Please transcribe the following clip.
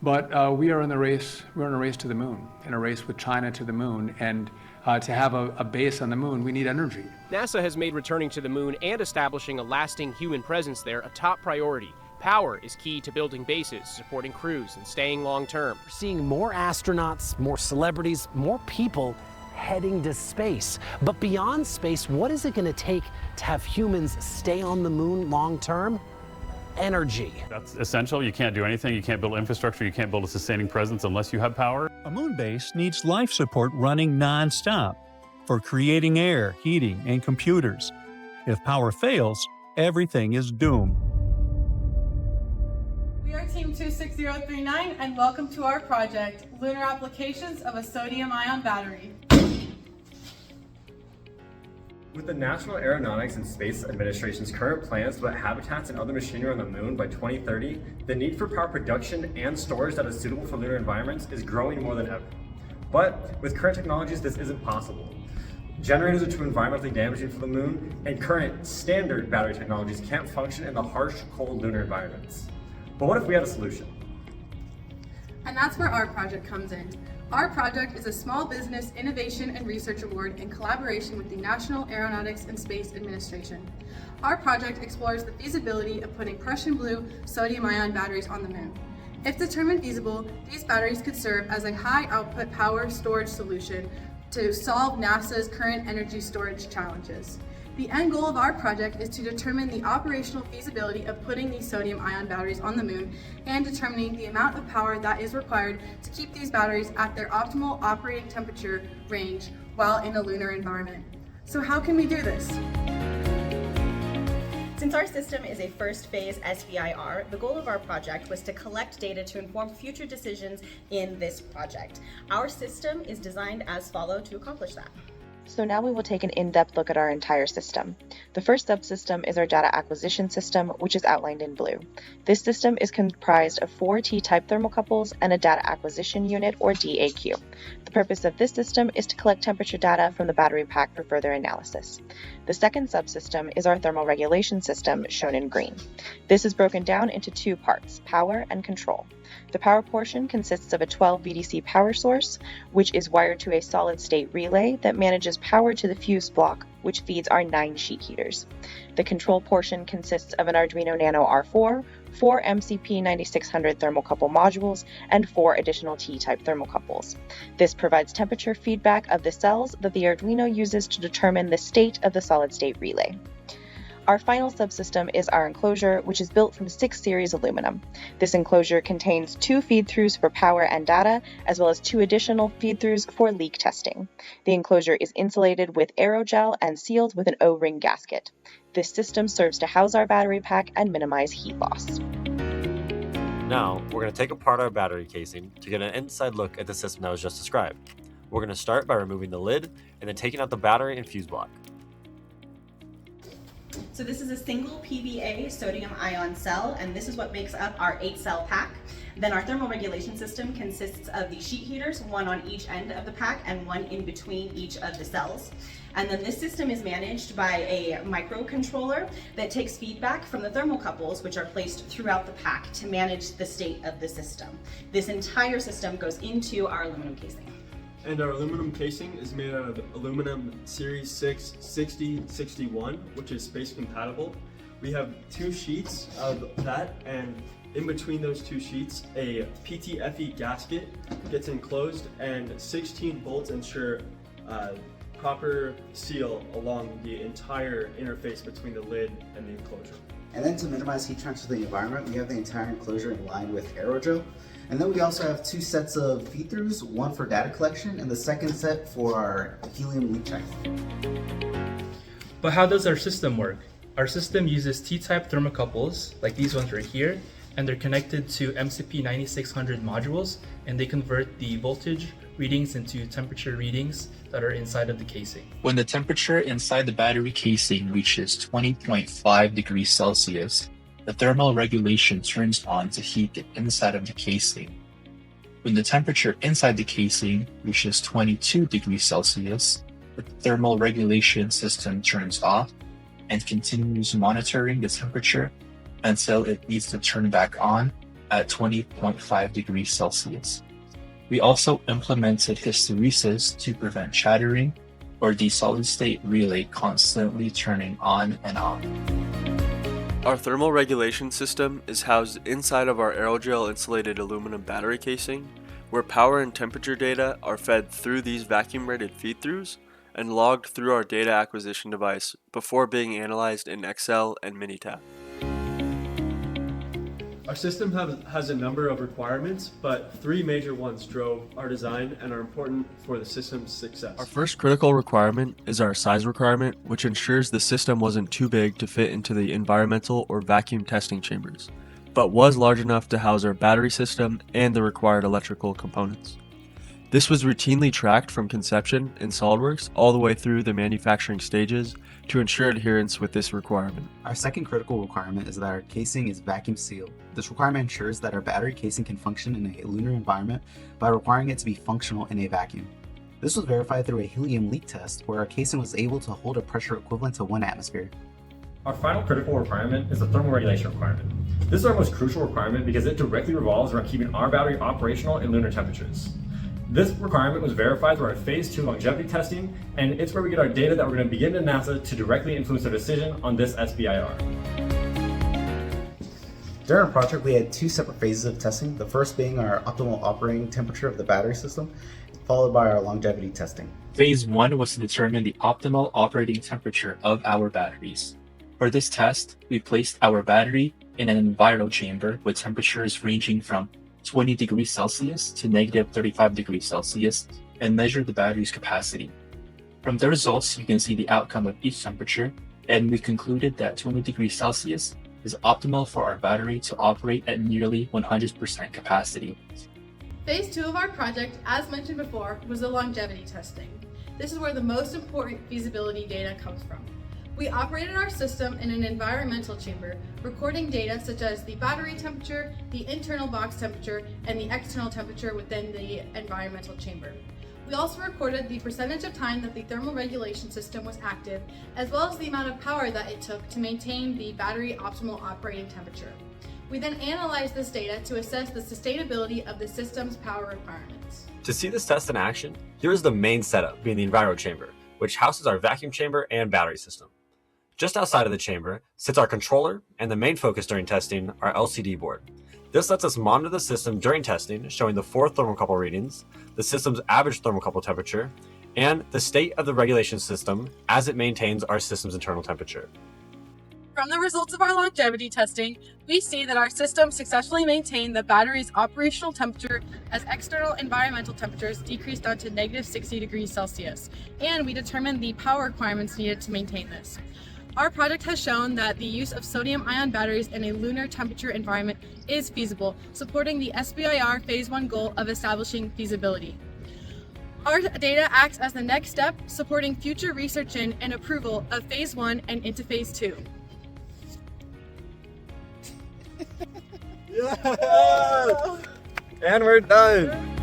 But we are in the race. We're in a race to the moon, in a race with China to the moon, and to have a base on the moon, we need energy. NASA has made returning to the moon and establishing a lasting human presence there a top priority. Power is key to building bases, supporting crews, and staying long term. We're seeing more astronauts, more celebrities, more people heading to space. But beyond space, what is it going to take to have humans stay on the moon long term? Energy. That's essential. You can't do anything. You can't build infrastructure. You can't build a sustaining presence unless you have power. A moon base needs life support running non-stop for creating air, heating, and computers. If power fails, everything is doomed. We are Team 26039 and welcome to our project, Lunar Applications of a Sodium-Ion Battery. With the National Aeronautics and Space Administration's current plans to put habitats and other machinery on the moon by 2030, the need for power production and storage that is suitable for lunar environments is growing more than ever. But with current technologies, this isn't possible. Generators are too environmentally damaging for the moon, and current standard battery technologies can't function in the harsh, cold lunar environments. But what if we had a solution? And that's where our project comes in. Our project is a Small Business Innovation and Research Award in collaboration with the National Aeronautics and Space Administration. Our project explores the feasibility of putting Prussian blue sodium-ion batteries on the moon. If determined feasible, these batteries could serve as a high-output power storage solution to solve NASA's current energy storage challenges. The end goal of our project is to determine the operational feasibility of putting these sodium-ion batteries on the moon and determining the amount of power that is required to keep these batteries at their optimal operating temperature range while in a lunar environment. So how can we do this? Since our system is a first phase SBIR, the goal of our project was to collect data to inform future decisions in this project. Our system is designed as follows to accomplish that. So now we will take an in-depth look at our entire system. The first subsystem is our data acquisition system, which is outlined in blue. This system is comprised of 4 T-type thermocouples and a data acquisition unit, or DAQ. The purpose of this system is to collect temperature data from the battery pack for further analysis. The second subsystem is our thermal regulation system, shown in green. This is broken down into 2 parts, power and control. The power portion consists of a 12 VDC power source, which is wired to a solid-state relay that manages power to the fuse block, which feeds our 9 sheet heaters. The control portion consists of an Arduino Nano R4, 4 MCP 9600 thermocouple modules, and 4 additional T-type thermocouples. This provides temperature feedback of the cells that the Arduino uses to determine the state of the solid-state relay. Our final subsystem is our enclosure, which is built from 6 series aluminum. This enclosure contains 2 feed-throughs for power and data, as well as 2 additional feed-throughs for leak testing. The enclosure is insulated with aerogel and sealed with an O-ring gasket. This system serves to house our battery pack and minimize heat loss. Now, we're going to take apart our battery casing to get an inside look at the system that was just described. We're going to start by removing the lid and then taking out the battery and fuse block. So this is a single PVA sodium-ion cell, and this is what makes up our 8-cell pack. Then our thermal regulation system consists of the sheet heaters, 1 on each end of the pack and 1 in between each of the cells. And then this system is managed by a microcontroller that takes feedback from the thermocouples, which are placed throughout the pack to manage the state of the system. This entire system goes into our aluminum casing. And our aluminum casing is made out of aluminum Series 6 6061, which is space compatible. We have 2 sheets of that, and in between those 2 sheets, a PTFE gasket gets enclosed, and 16 bolts ensure proper seal along the entire interface between the lid and the enclosure. And then to minimize heat transfer to the environment, we have the entire enclosure lined with aerogel. And then we also have 2 sets of feed-throughs, one for data collection and the second set for our helium leak check. But how does our system work? Our system uses T-type thermocouples, like these ones right here, and they're connected to MCP 9600 modules, and they convert the voltage readings into temperature readings that are inside of the casing. When the temperature inside the battery casing reaches 20.5 degrees Celsius, the thermal regulation turns on to heat the inside of the casing. When the temperature inside the casing reaches 22 degrees Celsius, the thermal regulation system turns off and continues monitoring the temperature until it needs to turn back on at 20.5 degrees Celsius. We also implemented hysteresis to prevent chattering or the solid-state relay constantly turning on and off. Our thermal regulation system is housed inside of our aerogel insulated aluminum battery casing, where power and temperature data are fed through these vacuum-rated feed-throughs and logged through our data acquisition device before being analyzed in Excel and Minitab. Our system has a number of requirements, but 3 major ones drove our design and are important for the system's success. Our first critical requirement is our size requirement, which ensures the system wasn't too big to fit into the environmental or vacuum testing chambers, but was large enough to house our battery system and the required electrical components. This was routinely tracked from conception in SOLIDWORKS all the way through the manufacturing stages to ensure adherence with this requirement. Our second critical requirement is that our casing is vacuum sealed. This requirement ensures that our battery casing can function in a lunar environment by requiring it to be functional in a vacuum. This was verified through a helium leak test where our casing was able to hold a pressure equivalent to 1 atmosphere. Our final critical requirement is the thermal regulation requirement. This is our most crucial requirement because it directly revolves around keeping our battery operational in lunar temperatures. This requirement was verified through our phase 2 longevity testing, and it's where we get our data that we're going to begin in NASA to directly influence our decision on this SBIR. During our project, we had 2 separate phases of testing, the first being our optimal operating temperature of the battery system, followed by our longevity testing. Phase 1 was to determine the optimal operating temperature of our batteries. For this test, we placed our battery in an enviro chamber with temperatures ranging from 20 degrees Celsius to negative 35 degrees Celsius and measured the battery's capacity. From the results, you can see the outcome of each temperature, and we concluded that 20 degrees Celsius is optimal for our battery to operate at nearly 100% capacity. Phase 2 of our project, as mentioned before, was the longevity testing. This is where the most important feasibility data comes from. We operated our system in an environmental chamber, recording data such as the battery temperature, the internal box temperature, and the external temperature within the environmental chamber. We also recorded the percentage of time that the thermal regulation system was active, as well as the amount of power that it took to maintain the battery optimal operating temperature. We then analyzed this data to assess the sustainability of the system's power requirements. To see this test in action, here is the main setup, being the enviro chamber, which houses our vacuum chamber and battery system. Just outside of the chamber sits our controller and the main focus during testing, our LCD board. This lets us monitor the system during testing, showing the 4 thermocouple readings, the system's average thermocouple temperature, and the state of the regulation system as it maintains our system's internal temperature. From the results of our longevity testing, we see that our system successfully maintained the battery's operational temperature as external environmental temperatures decreased down to negative 60 degrees Celsius, and we determined the power requirements needed to maintain this. Our project has shown that the use of sodium-ion batteries in a lunar temperature environment is feasible, supporting the SBIR Phase 1 goal of establishing feasibility. Our data acts as the next step, supporting future research in and approval of Phase 1 and into Phase 2. Yeah! And we're done!